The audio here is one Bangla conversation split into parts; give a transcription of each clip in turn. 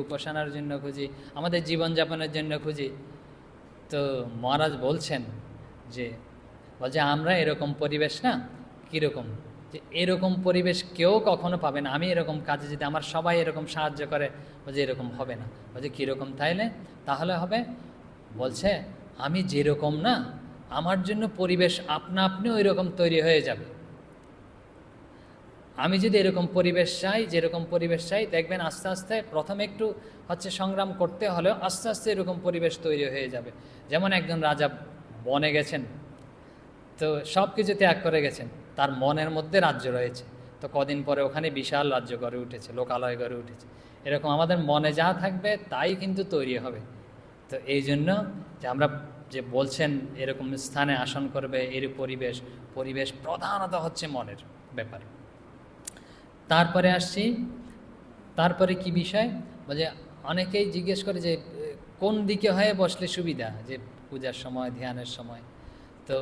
উপাসনার জন্য খুঁজি, আমাদের জীবনযাপনের জন্য খুঁজি। তো মহারাজ বলছেন যে বলছে আমরা এরকম পরিবেশ না, কীরকম, যে এরকম পরিবেশ কেউ কখনো পাবে না। আমি এরকম কাজে যদি আমার সবাই এরকম সাহায্য করে, বলছে এরকম হবে না। বলছে কীরকম তাহলে হবে? বলছে আমি যেরকম না, আমার জন্য পরিবেশ আপনা আপনি ওই রকম তৈরি হয়ে যাবে। আমি যদি এরকম পরিবেশ চাই, যেরকম পরিবেশ চাই, দেখবেন আস্তে আস্তে প্রথমে একটু সংগ্রাম করতে হলেও আস্তে আস্তে এরকম পরিবেশ তৈরি হয়ে যাবে। যেমন একজন রাজা বনে গেছেন, তো সব কিছু ত্যাগ করে গেছেন, তার মনের মধ্যে রাজ্য রয়েছে। তো কদিন পরে ওখানে বিশাল রাজ্য গড়ে উঠেছে, লোকালয় গড়ে উঠেছে। এরকম আমাদের মনে যা থাকবে তাই কিন্তু তৈরি হবে। তো এই জন্য যে আমরা যে বলছেন এরকম স্থানে আসন করবে, এর পরিবেশ প্রধানত হচ্ছে মনের ব্যাপার। তারপরে আসছি, তারপরে কি বিষয়, বলে অনেকেই জিজ্ঞেস করে যে কোন দিকে হয়ে বসলে সুবিধা, যে পূজার সময়, ধ্যানের সময়। তো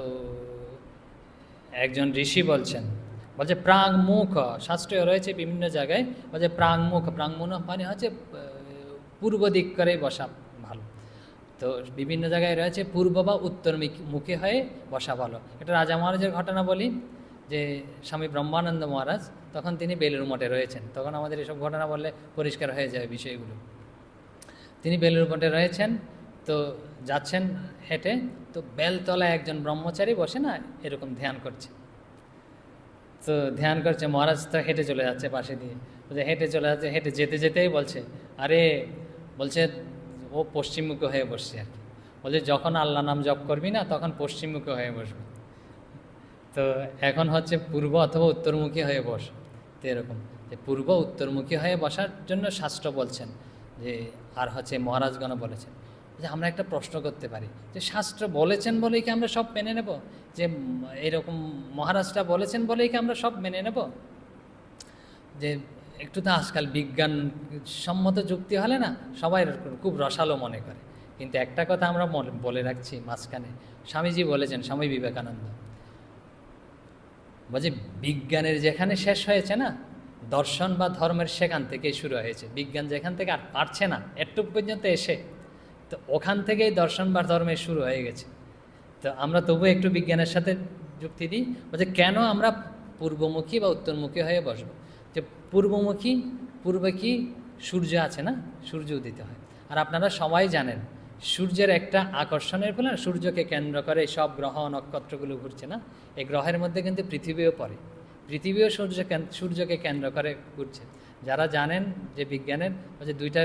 একজন ঋষি বলছে প্রাংমুখ, শাস্ত্রে রয়েছে বিভিন্ন জায়গায়, বলছে প্রাংমুখ মানে হচ্ছে পূর্ব দিক করে বসা ভালো। তো বিভিন্ন জায়গায় রয়েছে পূর্ব বা উত্তর মুখে হয়ে বসা ভালো। এটা রাজা মহারাজের ঘটনা বলি, যে স্বামী ব্রহ্মানন্দ মহারাজ তখন তিনি বেলুর মঠে রয়েছেন। তখন আমাদের এসব ঘটনা বললে পরিষ্কার হয়ে যায় বিষয়গুলো। তিনি বেলুর মঠে রয়েছেন, তো যাচ্ছেন হেঁটে, তো বেলতলায় একজন ব্রহ্মচারী বসে না এরকম ধ্যান করছে। তো ধ্যান করছে, মহারাজ তো হেঁটে চলে যাচ্ছে পাশে দিয়ে, হেঁটে চলে যাচ্ছে, হেঁটে যেতে যেতেই বলছে বলছে ও পশ্চিমমুখী হয়ে বসছে আর কি। বলছে যখন আল্লাহ নাম জপ করবি না তখন পশ্চিমমুখী হয়ে বসবে, তো এখন হচ্ছে পূর্ব অথবা উত্তরমুখী হয়ে বস। তো এরকম যে পূর্ব উত্তরমুখী হয়ে বসার জন্য শাস্ত্র বলছেন, যে আর মহারাজগণ বলেছেন। যে আমরা একটা প্রশ্ন করতে পারি, যে শাস্ত্র বলেছেন বলেই কি আমরা সব মেনে নেব? যে এরকম মহারাজটা বলেছেন বলেই কি আমরা সব মেনে নেব? যে একটু তো আজকাল বিজ্ঞান সম্মত যুক্তি হলে না সবাই খুব রসালো মনে করে। কিন্তু একটা কথা আমরা বলে রাখছি মাঝখানে, স্বামীজি বলেছেন, স্বামী বিবেকানন্দ বলছে বিজ্ঞানের যেখানে শেষ হয়েছে না, দর্শন বা ধর্মের সেখান থেকেই শুরু হয়েছে। বিজ্ঞান যেখান থেকে আর পারছে না এটুক পর্যন্ত এসে, তো ওখান থেকেই দর্শন বা ধর্মের শুরু হয়ে গেছে। তো আমরা তবু একটু বিজ্ঞানের সাথে যুক্তি দিই, বলছে কেন আমরা পূর্বমুখী বা উত্তরমুখী হয়ে বসবো? যে পূর্বমুখী, পূর্বে কি সূর্য আছে না, সূর্য উদিত হয়। আর আপনারা সবাই জানেন সূর্যের একটা আকর্ষণের ফলে সূর্যকে কেন্দ্র করে সব গ্রহ নক্ষত্রগুলো ঘুরছে না, এই গ্রহের মধ্যে কিন্তু পৃথিবীও পড়ে। পৃথিবীও সূর্যকে কেন্দ্র করে ঘুরছে। যারা জানেন যে বিজ্ঞানের, দুইটা